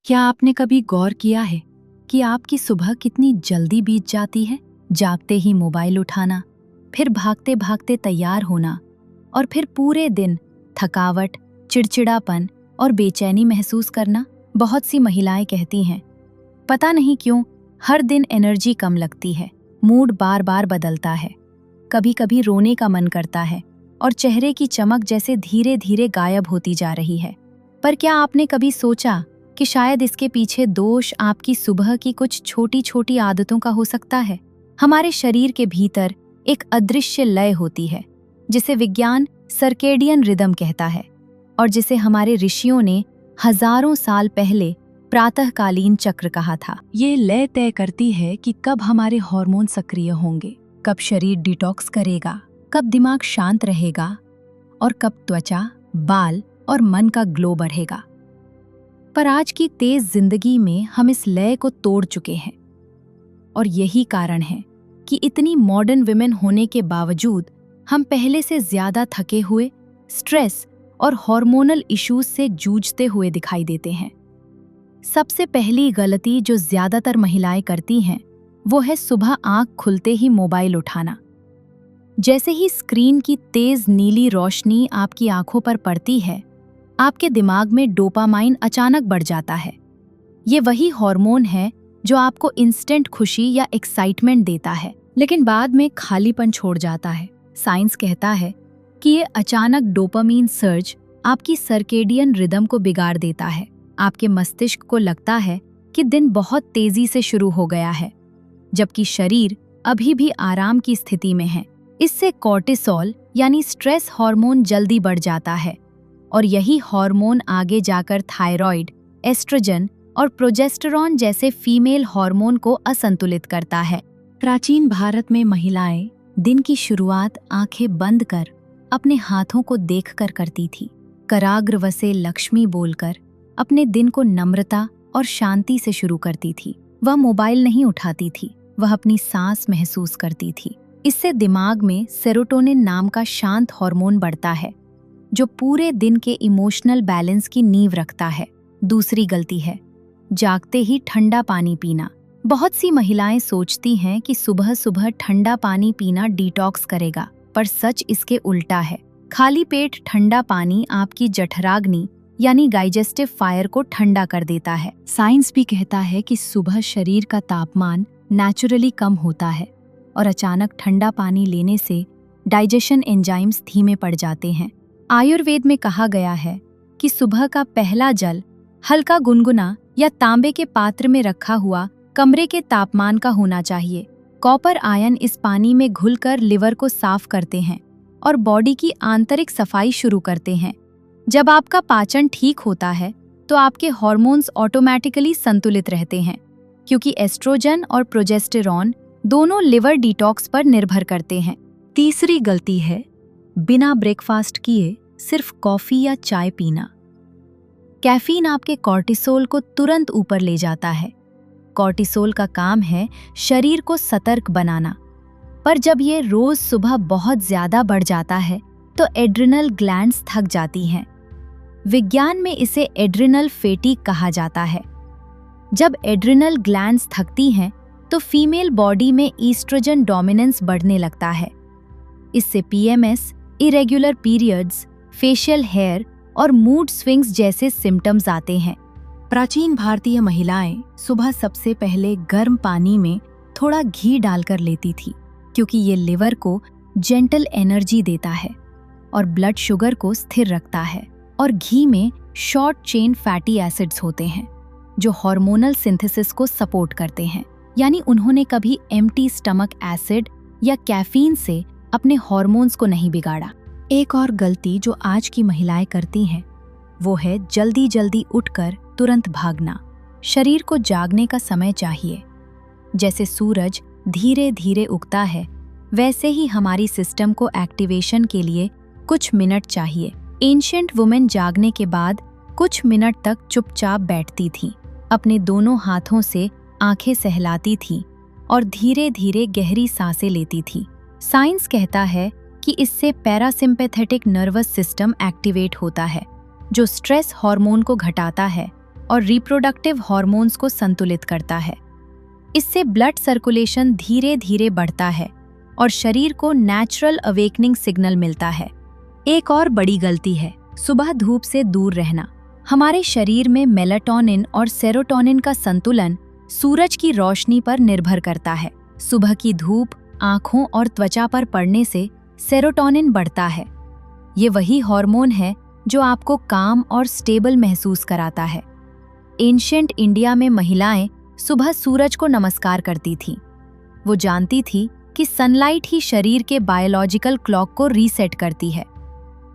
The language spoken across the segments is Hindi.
क्या आपने कभी गौर किया है कि आपकी सुबह कितनी जल्दी बीत जाती है? जागते ही मोबाइल उठाना, फिर भागते भागते तैयार होना और फिर पूरे दिन थकावट, चिड़चिड़ापन और बेचैनी महसूस करना। बहुत सी महिलाएं कहती हैं, पता नहीं क्यों हर दिन एनर्जी कम लगती है, मूड बार बार बदलता है, कभी कभी रोने का मन करता है और चेहरे की चमक जैसे धीरे धीरे गायब होती जा रही है। पर क्या आपने कभी सोचा कि शायद इसके पीछे दोष आपकी सुबह की कुछ छोटी छोटी आदतों का हो सकता है? हमारे शरीर के भीतर एक अदृश्य लय होती है जिसे विज्ञान सर्केडियन रिदम कहता है और जिसे हमारे ऋषियों ने हजारों साल पहले प्रातःकालीन चक्र कहा था। ये लय तय करती है कि कब हमारे हार्मोन सक्रिय होंगे, कब शरीर डिटॉक्स करेगा, कब दिमाग शांत रहेगा और कब त्वचा, बाल और मन का ग्लो बढ़ेगा। पर आज की तेज जिंदगी में हम इस लय को तोड़ चुके हैं और यही कारण है कि इतनी मॉडर्न विमेन होने के बावजूद हम पहले से ज्यादा थके हुए, स्ट्रेस और हार्मोनल इश्यूज से जूझते हुए दिखाई देते हैं। सबसे पहली गलती जो ज्यादातर महिलाएं करती हैं वो है सुबह आंख खुलते ही मोबाइल उठाना। जैसे ही स्क्रीन की तेज नीली रोशनी आपकी आंखों पर पड़ती है, आपके दिमाग में डोपामाइन अचानक बढ़ जाता है। ये वही हार्मोन है जो आपको इंस्टेंट खुशी या एक्साइटमेंट देता है, लेकिन बाद में खालीपन छोड़ जाता है। साइंस कहता है कि ये अचानक डोपामाइन सर्ज आपकी सर्केडियन रिदम को बिगाड़ देता है। आपके मस्तिष्क को लगता है कि दिन बहुत तेजी से शुरू हो गया है, जबकि शरीर अभी भी आराम की स्थिति में है। इससे कॉर्टिसोल यानी स्ट्रेस हार्मोन जल्दी बढ़ जाता है और यही हार्मोन आगे जाकर थायराइड, एस्ट्रोजन और प्रोजेस्टेरॉन जैसे फीमेल हार्मोन को असंतुलित करता है। प्राचीन भारत में महिलाएं दिन की शुरुआत आंखें बंद कर अपने हाथों को देखकर करती थी। कराग्र वसे लक्ष्मी बोलकर अपने दिन को नम्रता और शांति से शुरू करती थी। वह मोबाइल नहीं उठाती थी, वह अपनी सांस महसूस करती थी। इससे दिमाग में सेरोटोनिन नाम का शांत हार्मोन बढ़ता है जो पूरे दिन के इमोशनल बैलेंस की नींव रखता है। दूसरी गलती है जागते ही ठंडा पानी पीना। बहुत सी महिलाएं सोचती हैं कि सुबह सुबह ठंडा पानी पीना डिटॉक्स करेगा, पर सच इसके उल्टा है। खाली पेट ठंडा पानी आपकी जठराग्नि यानी डाइजेस्टिव फायर को ठंडा कर देता है। साइंस भी कहता है कि सुबह शरीर का तापमान नेचुरली कम होता है और अचानक ठंडा पानी लेने से डाइजेशन एंजाइम्स धीमे पड़ जाते हैं। आयुर्वेद में कहा गया है कि सुबह का पहला जल हल्का गुनगुना या तांबे के पात्र में रखा हुआ कमरे के तापमान का होना चाहिए। कॉपर आयन इस पानी में घुलकर लिवर को साफ करते हैं और बॉडी की आंतरिक सफाई शुरू करते हैं। जब आपका पाचन ठीक होता है तो आपके हार्मोन्स ऑटोमेटिकली संतुलित रहते हैं, क्योंकि एस्ट्रोजन और प्रोजेस्टेरॉन दोनों लिवर डिटॉक्स पर निर्भर करते हैं। तीसरी गलती है बिना ब्रेकफास्ट किए सिर्फ कॉफी या चाय पीना। कैफीन आपके कॉर्टिसोल को तुरंत ऊपर ले जाता है। कॉर्टिसोल का काम है शरीर को सतर्क बनाना, पर जब ये रोज सुबह बहुत ज्यादा बढ़ जाता है तो एड्रिनल ग्लैंड्स थक जाती हैं। विज्ञान में इसे एड्रिनल फेटीग कहा जाता है। जब एड्रिनल ग्लैंड्स थकती हैं तो फीमेल बॉडी में ईस्ट्रोजन डोमिनेंस बढ़ने लगता है। इससे PMS, irregular periods, facial hair और मूड स्विंग्स जैसे सिम्टम्स आते हैं। प्राचीन भारतीय महिलाएं सुबह सबसे पहले गर्म पानी में थोड़ा घी डालकर लेती थी, क्योंकि ये लिवर को जेंटल एनर्जी देता है और ब्लड शुगर को स्थिर रखता है। और घी में शॉर्ट चेन फैटी एसिड्स होते हैं जो हार्मोनल सिंथेसिस को सपोर्ट करते हैं। यानी उन्होंने कभी एम्प्टी स्टमक एसिड या कैफीन से अपने हार्मोन्स को नहीं बिगाड़ा। एक और गलती जो आज की महिलाएं करती हैं वो है जल्दी जल्दी उठकर तुरंत भागना। शरीर को जागने का समय चाहिए। जैसे सूरज धीरे धीरे उगता है, वैसे ही हमारी सिस्टम को एक्टिवेशन के लिए कुछ मिनट चाहिए। एंशिएंट वुमेन जागने के बाद कुछ मिनट तक चुपचाप बैठती थीं, अपने दोनों हाथों से आंखें सहलाती थीं और धीरे धीरे गहरी सांसें लेती थीं। साइंस कहता है कि इससे पैरासिम्पैथेटिक नर्वस सिस्टम एक्टिवेट होता है, जो स्ट्रेस हार्मोन को घटाता है और रिप्रोडक्टिव हॉर्मोन्स को संतुलित करता है। इससे ब्लड सर्कुलेशन धीरे धीरे बढ़ता है और शरीर को नेचुरल अवेकनिंग सिग्नल मिलता है। एक और बड़ी गलती है सुबह धूप से दूर रहना। हमारे शरीर में मेलाटोनिन और सेरोटोनिन का संतुलन सूरज की रोशनी पर निर्भर करता है। सुबह की धूप आंखों और त्वचा पर पड़ने से सेरोटोनिन बढ़ता है। ये वही हार्मोन है जो आपको काम और स्टेबल महसूस कराता है। एंशिएंट इंडिया में महिलाएं सुबह सूरज को नमस्कार करती थीं। वो जानती थी कि सनलाइट ही शरीर के बायोलॉजिकल क्लॉक को रीसेट करती है।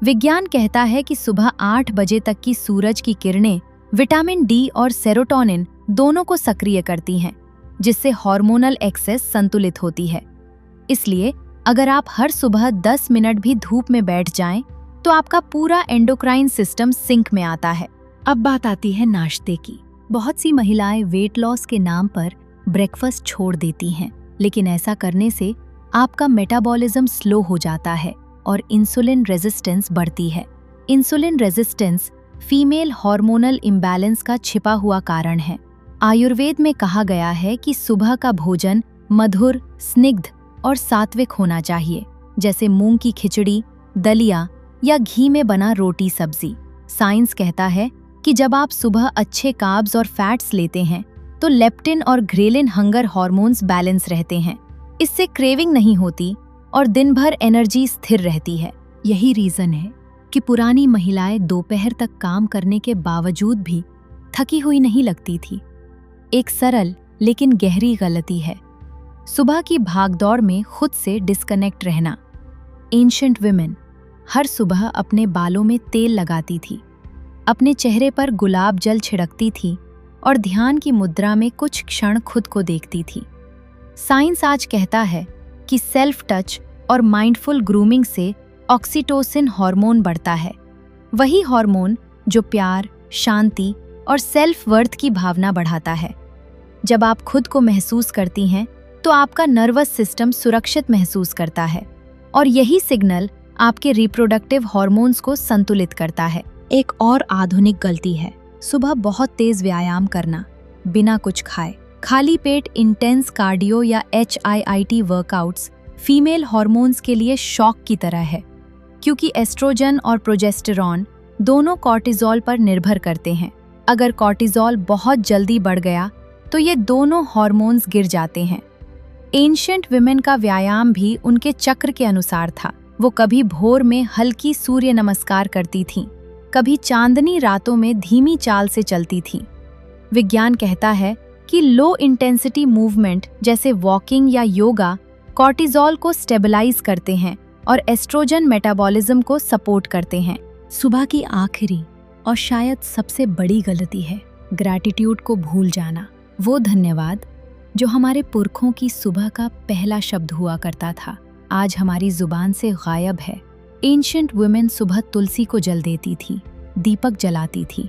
विज्ञान कहता है कि सुबह 8 बजे तक की सूरज की किरणें विटामिन डी और सेरोटोनिन दोनों को सक्रिय करती हैं, जिससे हार्मोनल एक्सेस संतुलित होती है। इसलिए अगर आप हर सुबह 10 मिनट भी धूप में बैठ जाएं, तो आपका पूरा एंडोक्राइन सिस्टम सिंक में आता है। अब बात आती है नाश्ते की। बहुत सी महिलाएं वेट लॉस के नाम पर ब्रेकफास्ट छोड़ देती हैं, लेकिन ऐसा करने से आपका मेटाबॉलिज्म स्लो हो जाता है और इंसुलिन रेजिस्टेंस बढ़ती है। Insulin resistance female hormonal imbalance का छिपा हुआ कारण है। आयुर्वेद में कहा गया है कि सुबह का भोजन मधुर, स्निग्ध और सात्विक होना चाहिए, जैसे मूंग की खिचड़ी, दलिया या घी में बना रोटी सब्जी। साइंस कहता है कि जब आप सुबह अच्छे कार्ब्स और फैट्स लेते हैं तो लेप्टिन और ग्रेलिन हंगर हार्मोन्स बैलेंस रहते हैं। इससे क्रेविंग नहीं होती और दिन भर एनर्जी स्थिर रहती है। यही रीजन है कि पुरानी महिलाएं दोपहर तक काम करने के बावजूद भी थकी हुई नहीं लगती थी। एक सरल लेकिन गहरी गलती है सुबह की भागदौड़ में खुद से डिस्कनेक्ट रहना। एंशिएंट विमेन हर सुबह अपने बालों में तेल लगाती थी, अपने चेहरे पर गुलाब जल छिड़कती थी और ध्यान की मुद्रा में कुछ क्षण खुद को देखती थी। साइंस आज कहता है कि सेल्फ टच और माइंडफुल ग्रूमिंग से ऑक्सीटोसिन हार्मोन बढ़ता है, वही हार्मोन जो प्यार, शांति और सेल्फ वर्थ की भावना बढ़ाता है। जब आप खुद को महसूस करती हैं तो आपका नर्वस सिस्टम सुरक्षित महसूस करता है और यही सिग्नल आपके रिप्रोडक्टिव हार्मोन्स को संतुलित करता है। एक और आधुनिक गलती है सुबह बहुत तेज व्यायाम करना बिना कुछ खाए। खाली पेट इंटेंस कार्डियो या HIIT वर्कआउट्स फीमेल हार्मोन्स के लिए शॉक की तरह है, क्योंकि एस्ट्रोजन और प्रोजेस्टेरॉन दोनों कॉर्टिजोल पर निर्भर करते हैं। अगर कॉर्टिजोल बहुत जल्दी बढ़ गया तो ये दोनों हार्मोन्स गिर जाते हैं। एंशिएंट विमेन का व्यायाम भी उनके चक्र के अनुसार था। वो कभी भोर में हल्की सूर्य नमस्कार करती थीं, कभी चांदनी रातों में धीमी चाल से चलती थीं। विज्ञान कहता है कि लो इंटेंसिटी मूवमेंट जैसे वॉकिंग या योगा कॉर्टिजोल को स्टेबलाइज करते हैं और एस्ट्रोजन मेटाबॉलिज्म को सपोर्ट करते हैं। सुबह की आखिरी और शायद सबसे बड़ी गलती है ग्रैटिट्यूड को भूल जाना। वो धन्यवाद जो हमारे पुरखों की सुबह का पहला शब्द हुआ करता था, आज हमारी जुबान से गायब है। एंशिएंट वुमेन सुबह तुलसी को जल देती थी, दीपक जलाती थी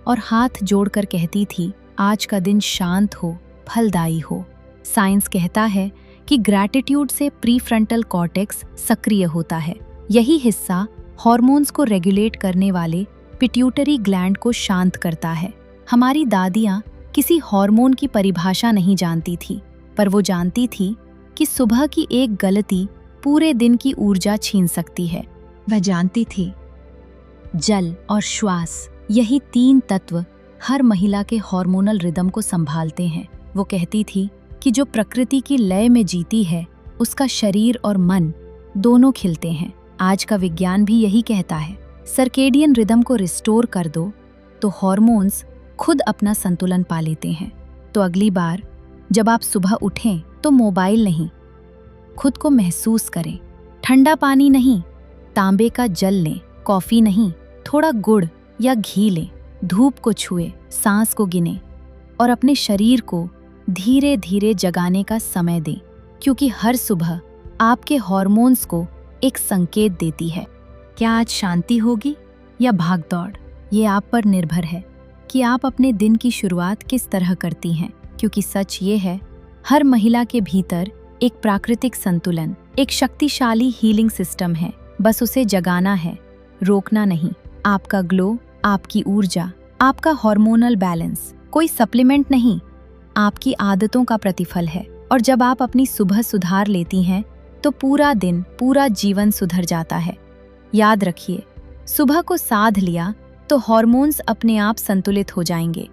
और हाथ जोड़कर कहती थी, आज का दिन शांत हो, फलदायी हो। साइंस कहता है कि ग्रैटिट्यूड से प्रीफ्रंटल कॉर्टेक्स सक्रिय होता है। यही हिस्सा हार्मोन्स को रेगुलेट करने वाले पिट्यूटरी ग्लैंड को शांत करता है। हमारी दादियाँ किसी हार्मोन की परिभाषा नहीं जानती थी, पर वो जानती थी कि सुबह की एक गलती पूरे दिन की ऊर्जा छीन सकती है। वह जानती थी जल और श्वास, यही 3 तत्व हर महिला के हार्मोनल रिदम को संभालते हैं। वो कहती थी कि जो प्रकृति की लय में जीती है उसका शरीर और मन दोनों खिलते हैं। आज का विज्ञान भी यही कहता है, सर्केडियन रिदम को रिस्टोर कर दो तो हार्मोन्स खुद अपना संतुलन पा लेते हैं। तो अगली बार जब आप सुबह उठें तो मोबाइल नहीं, खुद को महसूस करें। ठंडा पानी नहीं, तांबे का जल लें। कॉफी नहीं, थोड़ा गुड़ या घी लें। धूप को छुए, सांस को गिने और अपने शरीर को धीरे धीरे जगाने का समय दें, क्योंकि हर सुबह आपके हार्मोन्स को एक संकेत देती है। क्या आज शांति होगी या भागदौड़, ये आप पर निर्भर है कि आप अपने दिन की शुरुआत किस तरह करती हैं। क्योंकि सच ये है, हर महिला के भीतर एक प्राकृतिक संतुलन, एक शक्तिशाली हीलिंग सिस्टम है। बस उसे जगाना है, रोकना नहीं। आपका ग्लो, आपकी ऊर्जा आपका हार्मोनल बैलेंस कोई सप्लीमेंट नहीं, आपकी आदतों का प्रतिफल है। और जब आप अपनी सुबह सुधार लेती हैं तो पूरा दिन, पूरा जीवन सुधर जाता है। याद रखिए, सुबह को साध लिया तो हार्मोन्स अपने आप संतुलित हो जाएंगे।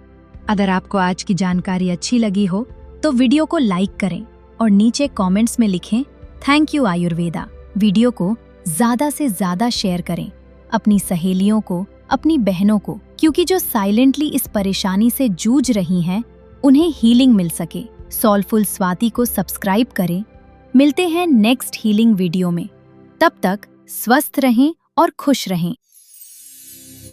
अगर आपको आज की जानकारी अच्छी लगी हो तो वीडियो को लाइक करें और नीचे कमेंट्स में लिखें थैंक यू आयुर्वेदा। वीडियो को ज़्यादा से ज़्यादा शेयर करें अपनी सहेलियों को, अपनी बहनों को, क्योंकि जो साइलेंटली इस परेशानी से जूझ रही हैं उन्हें हीलिंग मिल सके। सोलफुल स्वाति को सब्सक्राइब करें। मिलते हैं नेक्स्ट हीलिंग वीडियो में। तब तक स्वस्थ रहें और खुश रहें।